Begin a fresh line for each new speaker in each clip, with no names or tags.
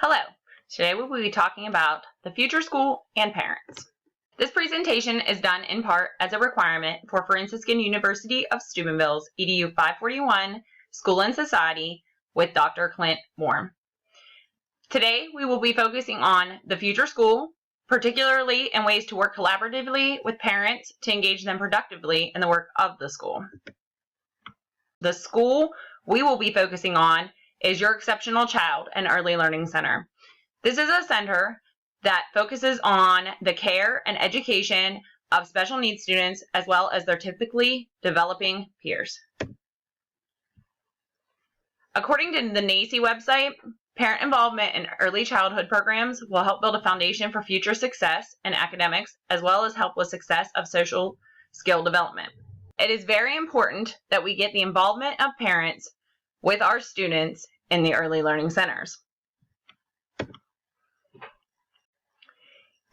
Hello, today we will be talking about the future school and parents. This presentation is done in part as a requirement for Franciscan University of Steubenville's EDU 541 School and Society with Dr. Clint Moore. Today we will be focusing on the future school, particularly in ways to work collaboratively with parents to engage them productively in the work of the school. The school we will be focusing on is Your Exceptional Child and Early Learning Center. This is a center that focuses on the care and education of special needs students as well as their typically developing peers. According to the NAEYC website, parent involvement in early childhood programs will help build a foundation for future success in academics as well as help with success of social skill development. It is very important that we get the involvement of parents with our students in the early learning centers.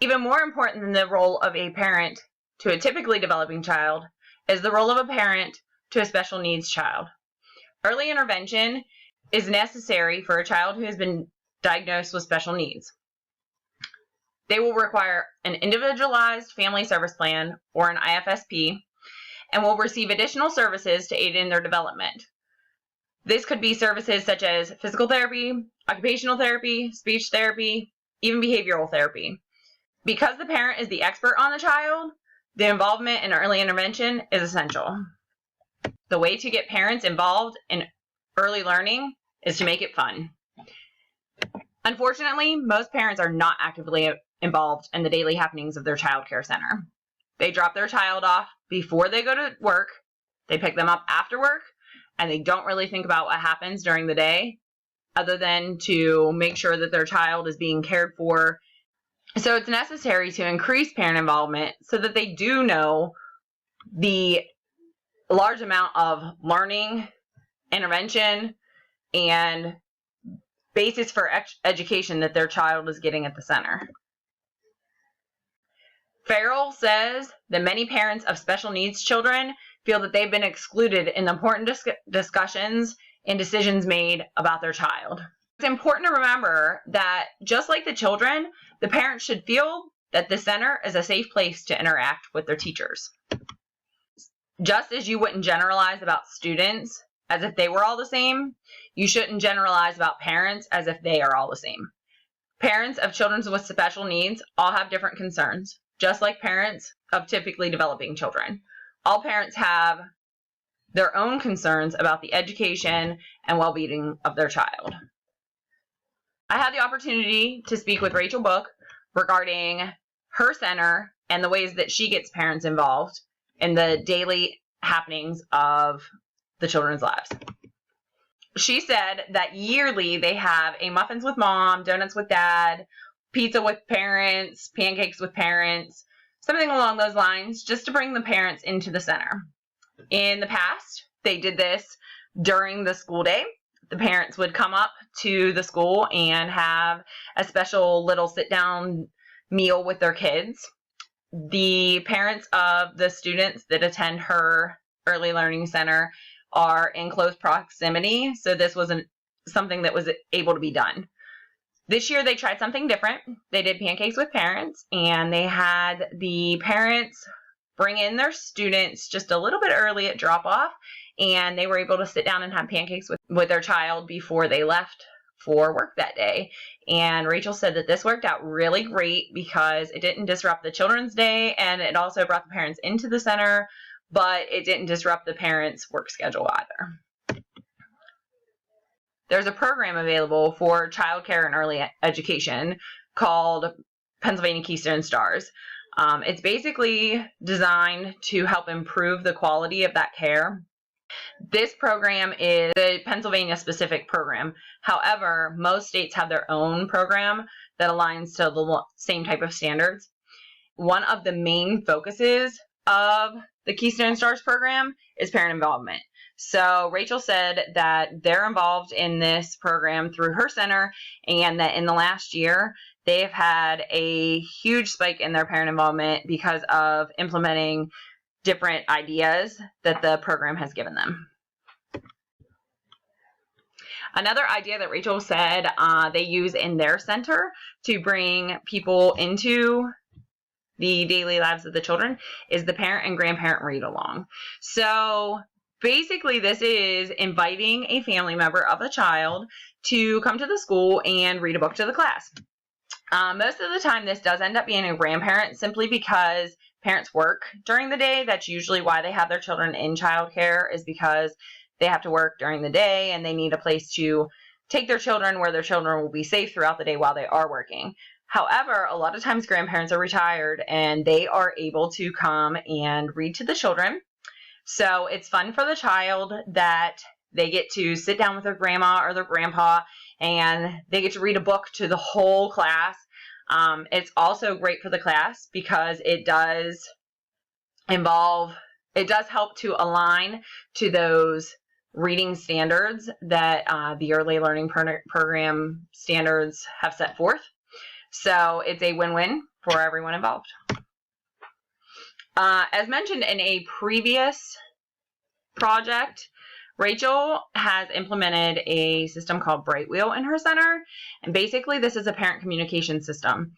Even more important than the role of a parent to a typically developing child is the role of a parent to a special needs child. Early intervention is necessary for a child who has been diagnosed with special needs. They will require an individualized family service plan or an IFSP and will receive additional services to aid in their development. This could be services such as physical therapy, occupational therapy, speech therapy, even behavioral therapy. Because the parent is the expert on the child, the involvement in early intervention is essential. The way to get parents involved in early learning is to make it fun. Unfortunately, most parents are not actively involved in the daily happenings of their child care center. They drop their child off before they go to work, they pick them up after work, and they don't really think about what happens during the day other than to make sure that their child is being cared for. So it's necessary to increase parent involvement so that they do know the large amount of learning, intervention, and basis for education that their child is getting at the center. Farrell says that many parents of special needs children feel that they've been excluded in the important discussions and decisions made about their child. It's important to remember that just like the children, the parents should feel that the center is a safe place to interact with their teachers. Just as you wouldn't generalize about students as if they were all the same, you shouldn't generalize about parents as if they are all the same. Parents of children with special needs all have different concerns, just like parents of typically developing children. All parents have their own concerns about the education and well-being of their child. I had the opportunity to speak with Rachel Book regarding her center and the ways that she gets parents involved in the daily happenings of the children's lives. She said that yearly they have a muffins with mom, donuts with dad, pizza with parents, pancakes with parents, something along those lines, just to bring the parents into the center. In the past, they did this during the school day. The parents would come up to the school and have a special little sit-down meal with their kids. The parents of the students that attend her early learning center are in close proximity, so this wasn't something that was able to be done. This year they tried something different. They did pancakes with parents, and they had the parents bring in their students just a little bit early at drop-off, and they were able to sit down and have pancakes with their child before they left for work that day. And Rachel said that this worked out really great because it didn't disrupt the children's day, and it also brought the parents into the center, but it didn't disrupt the parents' work schedule either. There's a program available for childcare and early education called Pennsylvania Keystone Stars. It's basically designed to help improve the quality of that care. This program is a Pennsylvania-specific program. However, most states have their own program that aligns to the same type of standards. One of the main focuses of the Keystone Stars program is parent involvement. So Rachel said that they're involved in this program through her center, and that in the last year, they've had a huge spike in their parent involvement because of implementing different ideas that the program has given them. Another idea that Rachel said they use in their center to bring people into the daily lives of the children is the parent and grandparent read along. So basically, this is inviting a family member of a child to come to the school and read a book to the class. Most of the time, this does end up being a grandparent simply because parents work during the day. That's usually why they have their children in childcare, is because they have to work during the day and they need a place to take their children where their children will be safe throughout the day while they are working. However, a lot of times grandparents are retired and they are able to come and read to the children. So it's fun for the child that they get to sit down with their grandma or their grandpa and they get to read a book to the whole class. It's also great for the class because it does help to align to those reading standards that the early learning program standards have set forth. So it's a win-win for everyone involved. As mentioned in a previous project, Rachel has implemented a system called Brightwheel in her center. And basically, this is a parent communication system.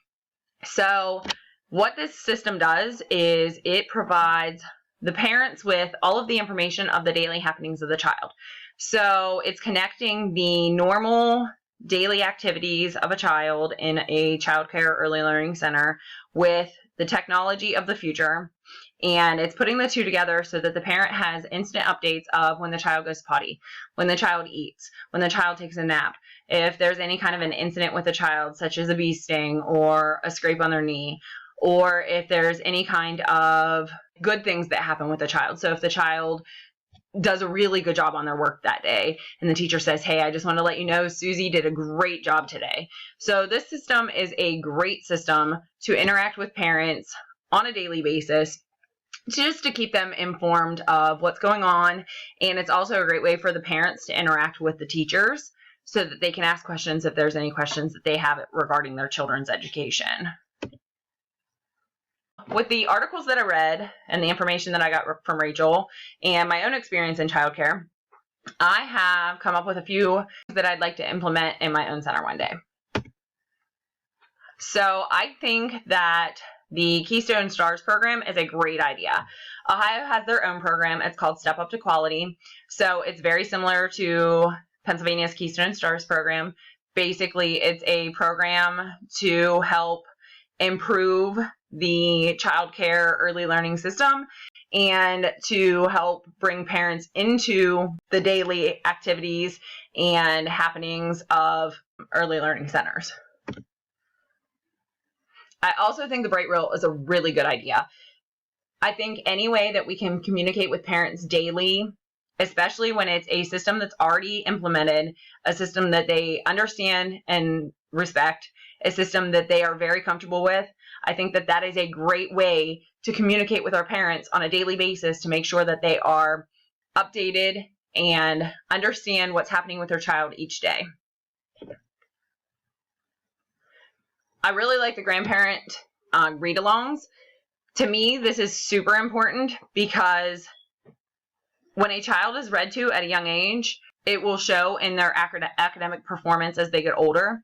So what this system does is it provides the parents with all of the information of the daily happenings of the child. So it's connecting the normal daily activities of a child in a childcare early learning center with the technology of the future. And it's putting the two together so that the parent has instant updates of when the child goes potty, when the child eats, when the child takes a nap, if there's any kind of an incident with the child, such as a bee sting or a scrape on their knee, or if there's any kind of good things that happen with the child. So if the child does a really good job on their work that day and the teacher says, hey, I just want to let you know Susie did a great job today. So this system is a great system to interact with parents on a daily basis, just to keep them informed of what's going on. And it's also a great way for the parents to interact with the teachers so that they can ask questions if there's any questions that they have regarding their children's education. With the articles that I read and the information that I got from Rachel and my own experience in childcare, I have come up with a few that I'd like to implement in my own center one day. So I think that the Keystone Stars program is a great idea. Ohio has their own program. It's called Step Up to Quality. So it's very similar to Pennsylvania's Keystone Stars program. Basically, it's a program to help improve the childcare early learning system and to help bring parents into the daily activities and happenings of early learning centers. I also think the Brightwheel is a really good idea. I think any way that we can communicate with parents daily, especially when it's a system that's already implemented, a system that they understand and respect, a system that they are very comfortable with, I think that that is a great way to communicate with our parents on a daily basis to make sure that they are updated and understand what's happening with their child each day. I really like the grandparent read-alongs. To me, this is super important because when a child is read to at a young age, it will show in their academic performance as they get older.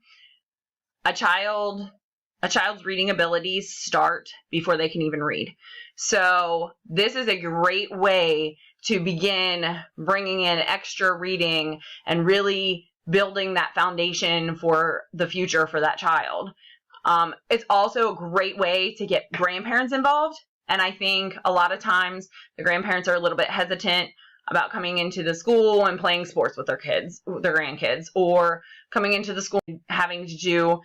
A child's reading abilities start before they can even read. So this is a great way to begin bringing in extra reading and really building that foundation for the future for that child. It's also a great way to get grandparents involved. And I think a lot of times the grandparents are a little bit hesitant about coming into the school and playing sports with their kids, their grandkids, or coming into the school and having to do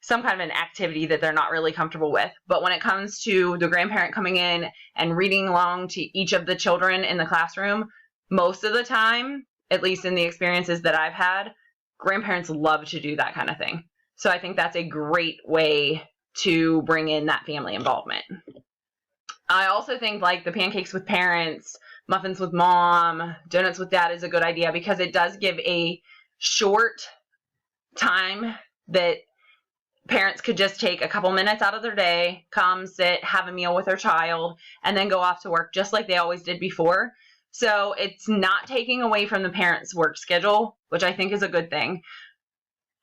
some kind of an activity that they're not really comfortable with. But when it comes to the grandparent coming in and reading along to each of the children in the classroom, most of the time, at least in the experiences that I've had, grandparents love to do that kind of thing. So I think that's a great way to bring in that family involvement. I also think like the pancakes with parents, muffins with mom, donuts with dad is a good idea because it does give a short time that parents could just take a couple minutes out of their day, come sit, have a meal with their child, and then go off to work just like they always did before. So it's not taking away from the parent's work schedule, which I think is a good thing.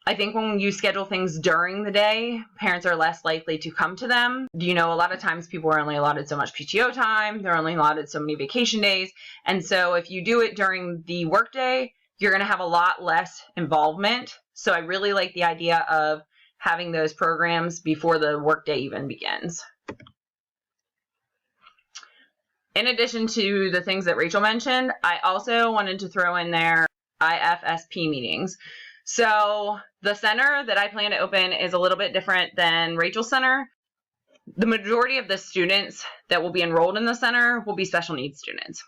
I think when you schedule things during the day, parents are less likely to come to them. You know, a lot of times people are only allotted so much PTO time, they're only allotted so many vacation days. And so if you do it during the workday, you're going to have a lot less involvement. So I really like the idea of having those programs before the workday even begins. In addition to the things that Rachel mentioned, I also wanted to throw in there IFSP meetings. So the center that I plan to open is a little bit different than Rachel's center. The majority of the students that will be enrolled in the center will be special needs students.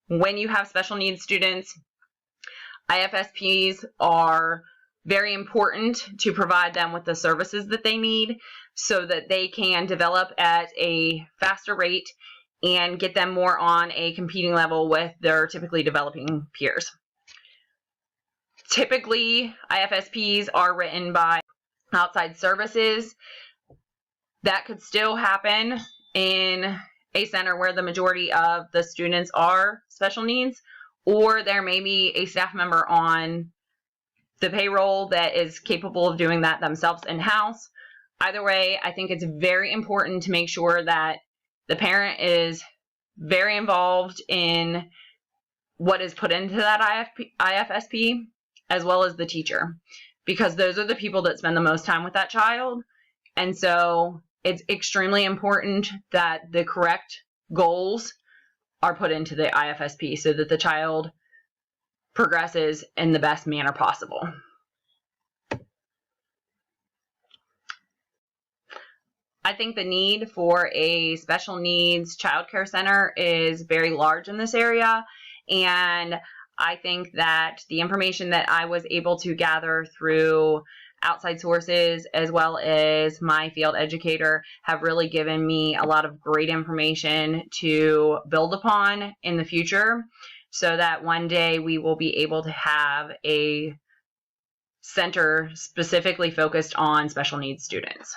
When you have special needs students, IFSPs are very important to provide them with the services that they need so that they can develop at a faster rate and get them more on a competing level with their typically developing peers. Typically, IFSPs are written by outside services. That could still happen in a center where the majority of the students are special needs, or there may be a staff member on the payroll that is capable of doing that themselves in-house. Either way, I think it's very important to make sure that the parent is very involved in what is put into that IFSP, as well as the teacher, because those are the people that spend the most time with that child. And so it's extremely important that the correct goals are put into the IFSP so that the child progresses in the best manner possible. I think the need for a special needs childcare center is very large in this area, and I think that the information that I was able to gather through outside sources as well as my field educator have really given me a lot of great information to build upon in the future so that one day we will be able to have a center specifically focused on special needs students.